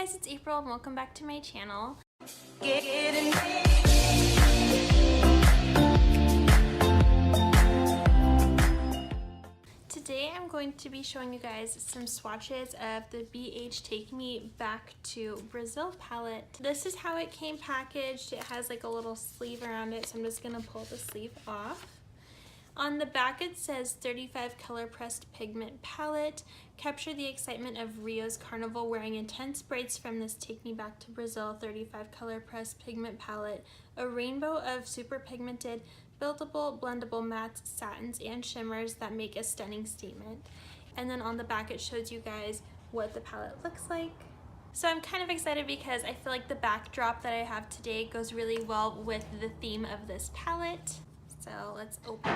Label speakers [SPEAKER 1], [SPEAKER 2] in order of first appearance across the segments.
[SPEAKER 1] guys, it's April and welcome back to my channel. Today I'm going to be showing you guys some swatches of the BH Take Me Back to Brazil palette. This is how it came packaged. It has like a little sleeve around it, so I'm just gonna pull the sleeve off. On the back it says 35 color pressed pigment palette. Capture the excitement of Rio's carnival wearing intense brights from this Take Me Back to Brazil 35 color pressed pigment palette. A rainbow of super pigmented, buildable, blendable mattes, satins, and shimmers that make a stunning statement. And then on the back it shows you guys what the palette looks like. So I'm kind of excited because I feel like the backdrop that I have today goes really well with the theme of this palette. So let's open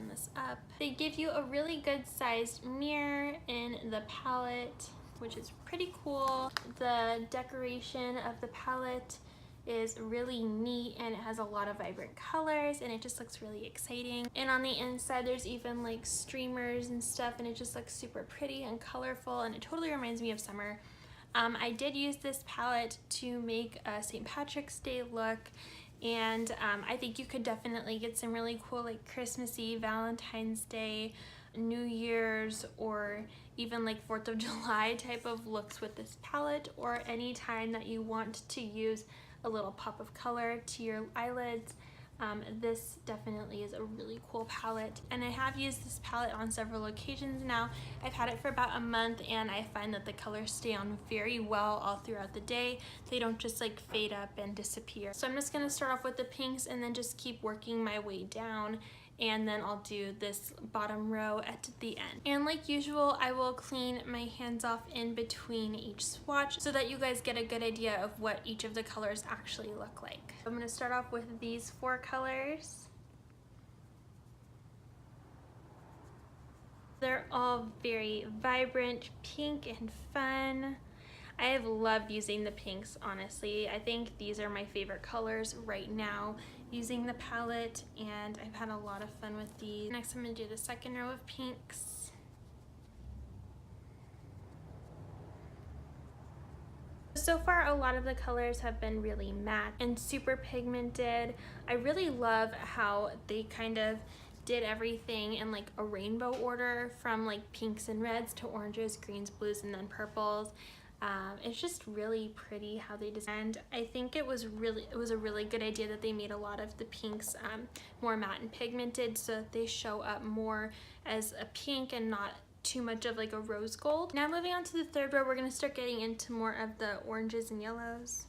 [SPEAKER 1] this up. They give you a really good sized mirror in the palette, which is pretty cool. The decoration of the palette is really neat and it has a lot of vibrant colors and it just looks really exciting. And on the inside there's even like streamers and stuff and it just looks super pretty and colorful and it totally reminds me of summer. I did use this palette to make a St. Patrick's Day look, and I think you could definitely get some really cool like Christmassy, Valentine's Day, New Year's, or even like 4th of July type of looks with this palette, or any time that you want to use a little pop of color to your eyelids. This definitely is a really cool palette, and I have used this palette on several occasions now. I've had it for about a month and I find that the colors stay on very well all throughout the day. They don't just like fade up and disappear. So I'm just going to start off with the pinks and then just keep working my way down, and then I'll do this bottom row at the end. And like usual, I will clean my hands off in between each swatch so that you guys get a good idea of what each of the colors actually look like. I'm gonna start off with these 4 colors. They're all very vibrant, pink and fun. I have loved using the pinks, honestly. I think these are my favorite colors right now using the palette, and I've had a lot of fun with these. Next I'm going to do the second row of pinks. So far a lot of the colors have been really matte and super pigmented. I really love how they kind of did everything in like a rainbow order, from like pinks and reds to oranges, greens, blues, and then purples. It's just really pretty how they designed. I think it was a really good idea that they made a lot of the pinks more matte and pigmented so that they show up more as a pink and not too much of like a rose gold. Now moving on to the third row, we're going to start getting into more of the oranges and yellows.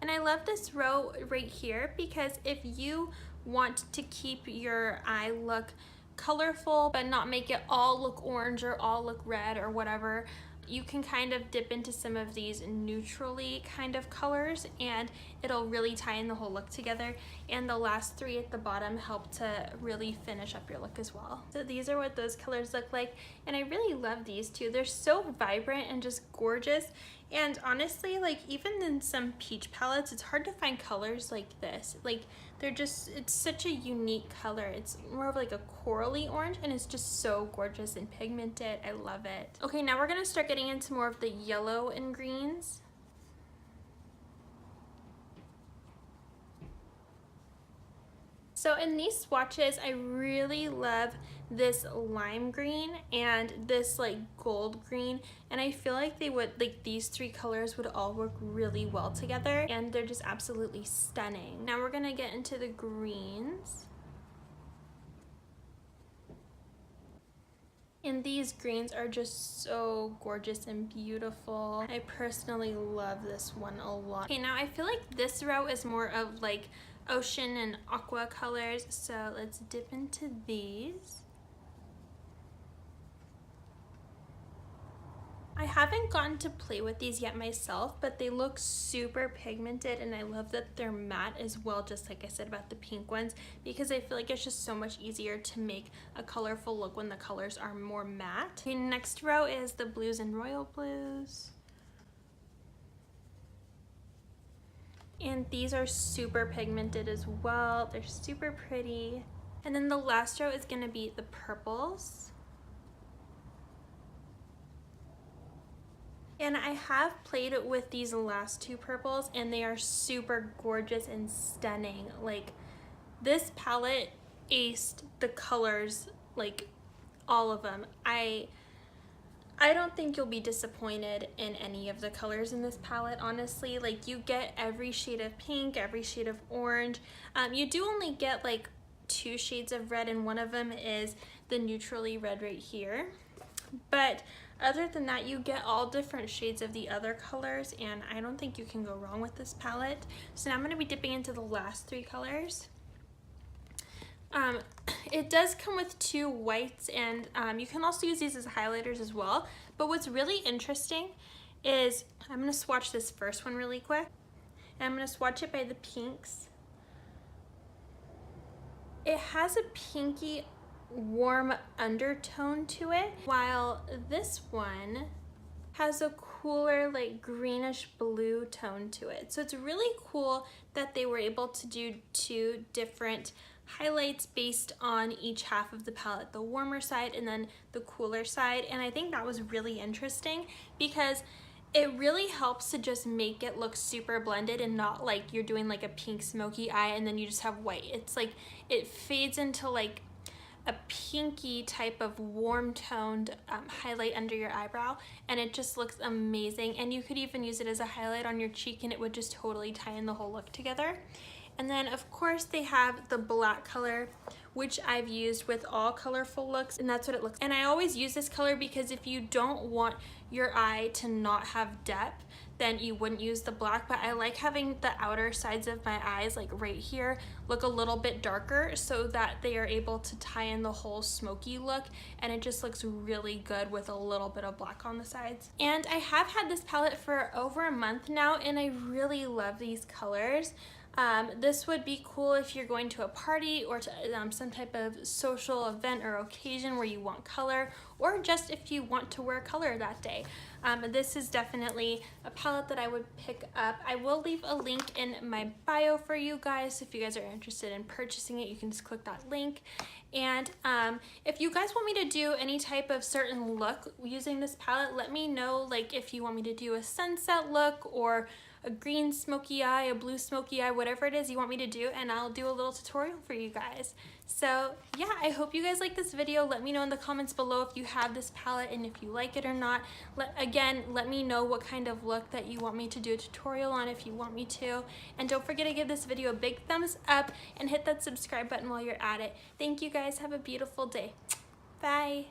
[SPEAKER 1] And I love this row right here because if you want to keep your eye look colorful but not make it all look orange or all look red or whatever, you can kind of dip into some of these neutrally kind of colors and it'll really tie in the whole look together. And the last 3 at the bottom help to really finish up your look as well. So these are what those colors look like, and I really love these too. They're so vibrant and just gorgeous. And honestly, like even in some peach palettes, it's hard to find colors like this. Like it's such a unique color. It's more of like a corally orange and it's just so gorgeous and pigmented. I love it. Okay, now we're gonna start getting into more of the yellow and greens. So in these swatches, I really love this lime green and this like gold green, and I feel like these 3 colors would all work really well together, and they're just absolutely stunning. Now we're gonna get into the greens. And these greens are just so gorgeous and beautiful. I personally love this one a lot. Okay, now I feel like this row is more of like ocean and aqua colors, so let's dip into these. I haven't gotten to play with these yet myself, but they look super pigmented, and I love that they're matte as well, just like I said about the pink ones, because I feel like it's just so much easier to make a colorful look when the colors are more matte. Okay, next row is the blues and royal blues. And these are super pigmented as well. They're super pretty. And then the last row is gonna be the purples. And I have played with these last two purples and they are super gorgeous and stunning. Like, this palette aced the colors, like all of them. I don't think you'll be disappointed in any of the colors in this palette, honestly. Like, you get every shade of pink, every shade of orange. You do only get like 2 shades of red, and one of them is the neutrally red right here. But other than that, you get all different shades of the other colors, and I don't think you can go wrong with this palette. So now I'm going to be dipping into the last 3 colors. It does come with 2 whites, and you can also use these as highlighters as well. But what's really interesting is, I'm going to swatch this first one really quick, and I'm going to swatch it by the pinks. It has a pinky warm undertone to it, while this one has a cooler like greenish blue tone to it. So it's really cool that they were able to do 2 different highlights based on each half of the palette, the warmer side and then the cooler side. And I think that was really interesting because it really helps to just make it look super blended and not like you're doing like a pink smoky eye and then you just have white. It's like it fades into like a pinky type of warm toned highlight under your eyebrow, and it just looks amazing. And you could even use it as a highlight on your cheek and it would just totally tie in the whole look together. And then of course they have the black color, which I've used with all colorful looks, and that's what it looks like. And I always use this color because if you don't want your eye to not have depth, then you wouldn't use the black. But I like having the outer sides of my eyes, like right here, look a little bit darker so that they are able to tie in the whole smoky look, and it just looks really good with a little bit of black on the sides. And I have had this palette for over a month now, and I really love these colors. This would be cool if you're going to a party or to some type of social event or occasion where you want color, or just if you want to wear color that day. This is definitely a palette that I would pick up. I will leave a link in my bio for you guys. If you guys are interested in purchasing it, you can just click that link. And if you guys want me to do any type of certain look using this palette, let me know. Like if you want me to do a sunset look or a green smoky eye, a blue smoky eye, whatever it is you want me to do, and I'll do a little tutorial for you guys. So yeah, I hope you guys like this video. Let me know in the comments below if you have this palette and if you like it or not. Let me know what kind of look that you want me to do a tutorial on if you want me to. And don't forget to give this video a big thumbs up and hit that subscribe button while you're at it. Thank you guys. Have a beautiful day. Bye.